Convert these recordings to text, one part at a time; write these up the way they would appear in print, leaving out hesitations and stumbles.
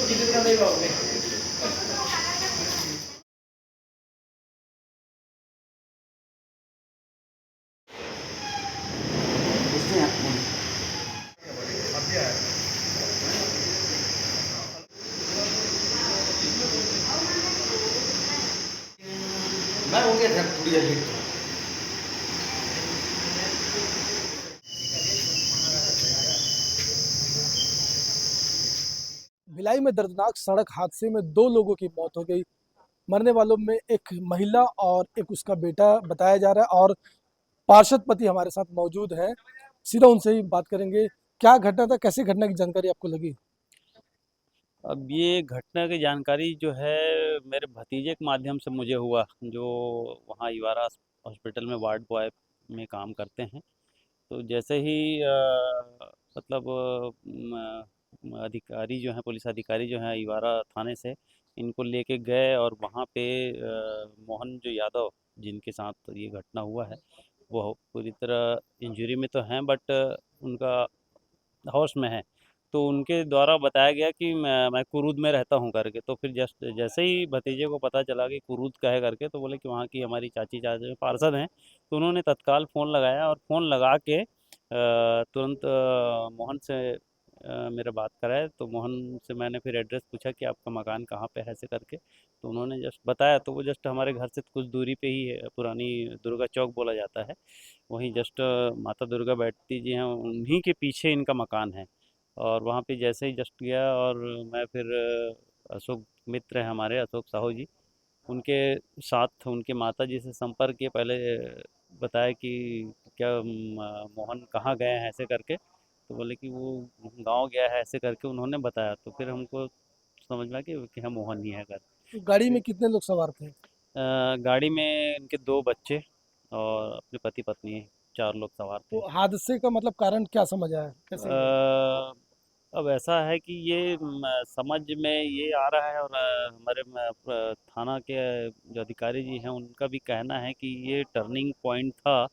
मैं हो गया सर थोड़ी देर लेट। भिलाई में दर्दनाक सड़क हादसे में 2 लोगों की मौत हो गई। मरने वालों में एक महिला और एक उसका बेटा बताया जा रहा है और पार्षद पति हमारे साथ मौजूद है। सीधा उनसे ही बात करेंगे। क्या घटना था, कैसे घटना की जानकारी आपको लगी? अब ये घटना की जानकारी जो है मेरे भतीजे के माध्यम से मुझे हुआ, जो वहाँ इवारा हॉस्पिटल में वार्ड बॉय में काम करते हैं। तो जैसे ही मतलब अधिकारी जो हैं, पुलिस अधिकारी जो हैं इवारा थाने से इनको लेके गए और वहाँ पे मोहन जो यादव जिनके साथ ये घटना हुआ है वो पूरी तरह इंजरी में तो हैं, बट उनका होश में है। तो उनके द्वारा बताया गया कि मैं कुरूद में रहता हूँ करके। तो फिर जस्ट जैसे ही भतीजे को पता चला कि कुरूद का है करके, तो बोले कि वहाँ की हमारी चाची चाचा पार्षद हैं। तो उन्होंने तत्काल फ़ोन लगाया और फ़ोन लगा के तुरंत मोहन से मेरा बात कराया। तो मोहन से मैंने फिर एड्रेस पूछा कि आपका मकान कहाँ पे है ऐसे करके। तो उन्होंने जस्ट बताया, तो वो जस्ट हमारे घर से कुछ दूरी पे ही है, पुरानी दुर्गा चौक बोला जाता है, वहीं जस्ट माता दुर्गा बैठती जी हैं उन्हीं के पीछे इनका मकान है। और वहाँ पे जैसे ही जस्ट गया और मैं फिर अशोक मित्र हैं हमारे, अशोक साहू जी, उनके साथ उनके माता जी से संपर्क किए। पहले बताया कि क्या मोहन कहाँ गए हैं ऐसे करके। तो बोले कि वो गांव गया है ऐसे करके उन्होंने बताया। तो फिर हमको समझ में आया कि हाँ मोहन ही है घर। तो गाड़ी में फिर कितने लोग सवार थे? गाड़ी में इनके 2 बच्चे और अपने पति पत्नी, 4 लोग सवार थे। तो हादसे का मतलब कारण क्या समझ आया, कैसे हुआ? अब ऐसा है कि ये समझ में ये आ रहा है, और हमारे थाना के जो अधिकारी जी हैं उनका भी कहना है कि ये टर्निंग पॉइंट था।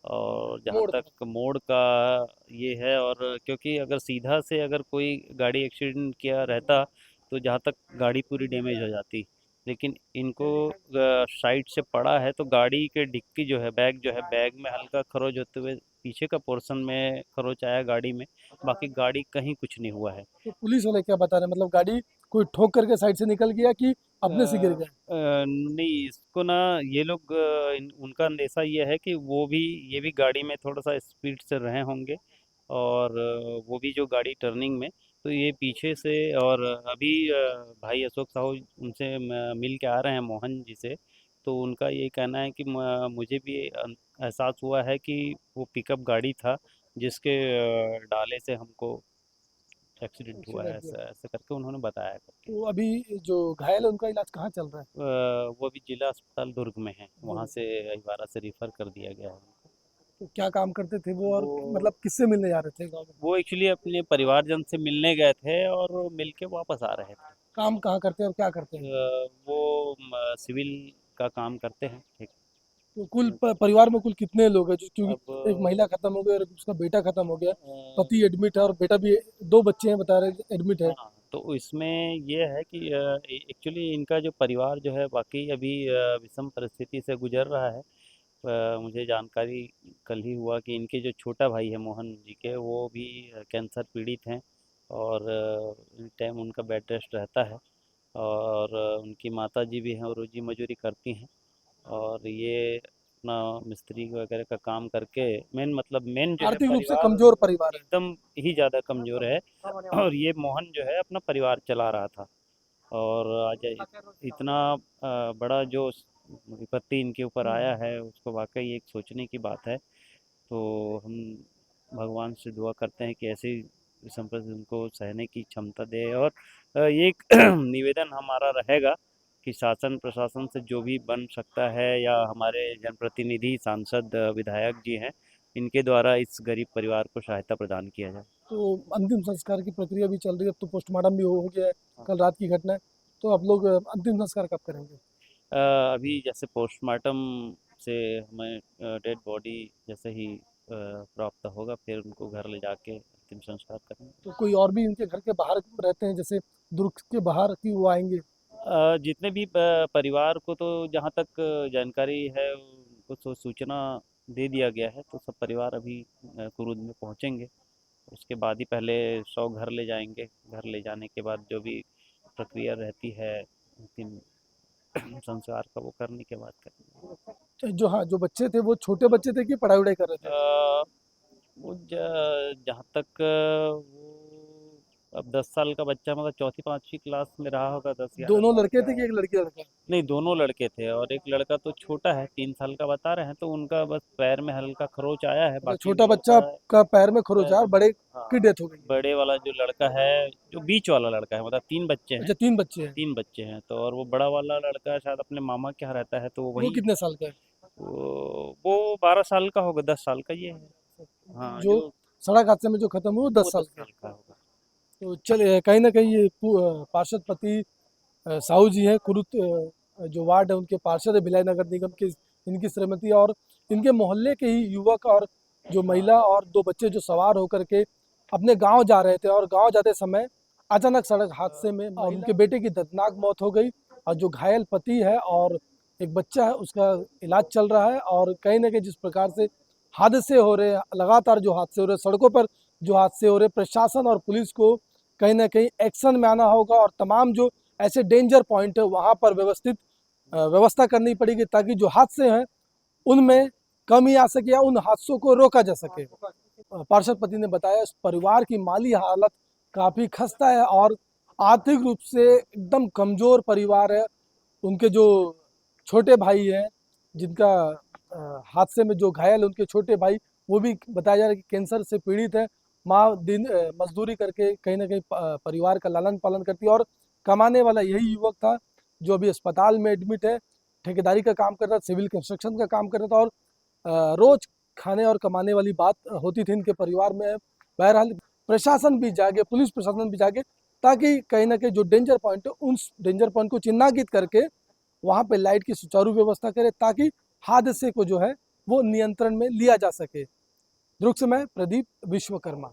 और जहाँ मोड़ था। तक मोड़ का ये है, और क्योंकि अगर सीधा से अगर कोई गाड़ी एक्सीडेंट किया रहता तो जहाँ तक गाड़ी पूरी डैमेज हो जाती। लेकिन इनको साइड से पड़ा है तो गाड़ी के डिक्की जो है, बैग जो है, बैग में हल्का खरोच होते हुए पीछे का पोर्शन में खरोच आया गाड़ी में। बाकी गाड़ी कहीं कुछ नहीं हुआ है। तो पुलिस वाले क्या बता रहे हैं, मतलब गाड़ी कोई ठोक करके साइड से निकल गया कि अपने से गिर गए? नहीं, इसको ना ये लोग उनका अंदेशा ये है कि ये भी गाड़ी में थोड़ा सा स्पीड से रहे होंगे। और वो भी जो गाड़ी टर्निंग में, तो ये पीछे से। और अभी भाई अशोक साहू उनसे मिल के आ रहे हैं मोहन जी से। तो उनका ये कहना है कि मुझे भी एहसास हुआ है कि वो पिकअप गाड़ी था जिसके डाले से हमको एक्सीडेंट हुआ है, एक्सीडेंट हुआ। ऐसा ऐसा करके उन्होंने बताया करके। तो अभी जो घायल है उनका इलाज कहाँ चल रहा है? वो अभी जिला अस्पताल दुर्ग में है, वहाँ दुर्ग। से अहिवारा से रिफ़र कर दिया गया है। तो क्या काम करते थे वो, और वो मतलब किससे मिलने जा रहे थे गाँव में? वो एक्चुअली अपने परिवारजन से मिलने गए थे और मिल के वापस आ रहे थे। काम कहाँ करते हैं और क्या करते हैं? वो सिविल का काम करते हैं, ठीक। तो कुल परिवार में कुल कितने लोग हैं, जो अब क्योंकि एक महिला खत्म हो गई और उसका बेटा खत्म हो गया, अ, पति एडमिट है और बेटा भी, 2 बच्चे हैं बता रहे एडमिट है। हाँ, तो इसमें ये है कि एक्चुअली इनका जो परिवार जो है वाक़ई अभी विषम परिस्थिति से गुज़र रहा है। मुझे जानकारी कल ही हुआ कि इनके जो छोटा भाई है मोहन जी के, वो भी कैंसर पीड़ित हैं। और इन टाइम उनका बेड रेस्ट रहता है। और उनकी माता जी भी हैं और रोजी मजूरी करती हैं। और ये अपना मिस्त्री वगैरह का काम करके मेन जो है आर्थिक रूप से परिवार कमजोर परिवार है। एकदम ही ज़्यादा कमज़ोर है। और ये मोहन जो है अपना परिवार चला रहा था। और आज इतना बड़ा जो विपत्ति इनके ऊपर आया है उसको वाकई एक सोचने की बात है। तो हम भगवान से दुआ करते हैं कि ऐसी संपत्ति उनको सहने की क्षमता दे। और ये एक निवेदन हमारा रहेगा कि शासन प्रशासन से जो भी बन सकता है, या हमारे जनप्रतिनिधि सांसद विधायक जी हैं, इनके द्वारा इस गरीब परिवार को सहायता प्रदान किया जाए। तो अंतिम संस्कार की प्रक्रिया भी चल रही है, अब तो पोस्टमार्टम भी हो गया है, हाँ। कल रात की घटना है। तो आप लोग अंतिम संस्कार कब करेंगे? अभी जैसे पोस्टमार्टम से हमें डेड बॉडी जैसे ही प्राप्त होगा, फिर उनको घर ले जाके अंतिम संस्कार करेंगे। तो कोई और भी उनके घर के बाहर रहते हैं, जैसे दुर्ग के बाहर की वो आएंगे? जितने भी परिवार को तो जहाँ तक जानकारी है उनको तो सूचना दे दिया गया है, तो सब परिवार अभी कुरुद में पहुँचेंगे। उसके बाद ही पहले 100 घर ले जाएंगे। घर ले जाने के बाद जो भी प्रक्रिया रहती है अंतिम संस्कार का, वो करने के बाद करेंगे। जो, हाँ, जो बच्चे थे वो छोटे बच्चे थे कि पढ़ाई वढ़ाई कर रहे थे? वो जहाँ तक वो अब 10 साल का बच्चा, मतलब चौथी पाँचवीं क्लास में रहा होगा, 10-11 दोनों साल लड़के का थे कि है। एक लड़की लड़का? नहीं, दोनों लड़के थे और एक लड़का तो छोटा है, 3 साल का बता रहे हैं, तो उनका बस पैर में हल्का खरोंच आया है, अच्छा, बाकी छोटा उन लोग बच्चा का का पैर में खरोच पैर आया और बड़े हाँ, की डेथ हो गई? बड़े वाला जो लड़का है, जो बीच वाला लड़का है, मतलब 3 बच्चे हैं। अच्छा, 3 बच्चे हैं। 3 बच्चे हैं, तो और वो बड़ा वाला लड़का शायद अपने मामा के यहाँ रहता है, तो वो वो वहीं कितने साल का है? वो 12 साल का होगा, 10 साल का ये है। हाँ, जो जो सड़क हादसे में जो खत्म हुआ वो 10 वो साल 10 का है। साल का होगा। तो चलिए, कहीं ना कहीं ये पार्षद पति साहू जी हैं, कुरुत जो वार्ड है उनके पार्षद है भिलाई नगर निगम के। इनकी श्रीमती और इनके मोहल्ले के ही युवक और जो महिला और 2 बच्चे जो सवार होकर के अपने गांव जा रहे थे, और गांव जाते समय अचानक सड़क हादसे में और उनके बेटे की दर्दनाक मौत हो गई। और जो घायल पति है और एक बच्चा है उसका इलाज चल रहा है। और कहीं ना कहीं जिस प्रकार से हादसे हो रहे हैं, लगातार जो हादसे हो रहे हैं सड़कों पर, जो हादसे हो रहे हैं, प्रशासन और पुलिस को कहीं ना कहीं एक्शन में आना होगा और तमाम जो ऐसे डेंजर पॉइंट है वहाँ पर व्यवस्थित व्यवस्था करनी पड़ेगी, ताकि जो हादसे हैं उनमें कमी आ सके या उन हादसों को रोका जा सके। पार्षद पति ने बताया इस परिवार की माली हालत काफ़ी खस्ता है और आर्थिक रूप से एकदम कमज़ोर परिवार है। उनके जो छोटे भाई हैं, जिनका हादसे में जो घायल उनके छोटे भाई, वो भी बताया जा रहा है कि कैंसर से पीड़ित है। माँ दिन मजदूरी करके कहीं ना कहीं परिवार का लालन पालन करती है और कमाने वाला यही युवक था जो अभी अस्पताल में एडमिट है। ठेकेदारी का काम कर रहा था, सिविल कंस्ट्रक्शन का काम कर रहा था और रोज खाने और कमाने वाली बात होती थी इनके परिवार में। बहरहाल प्रशासन भी जागे, पुलिस प्रशासन भी जागे, ताकि कहीं ना कहीं जो डेंजर पॉइंट है उन डेंजर पॉइंट को चिन्हांकित करके वहाँ पे लाइट की सुचारू व्यवस्था करे, ताकि हादसे को जो है वो नियंत्रण में लिया जा सके। दुर्ग से मैं प्रदीप विश्वकर्मा।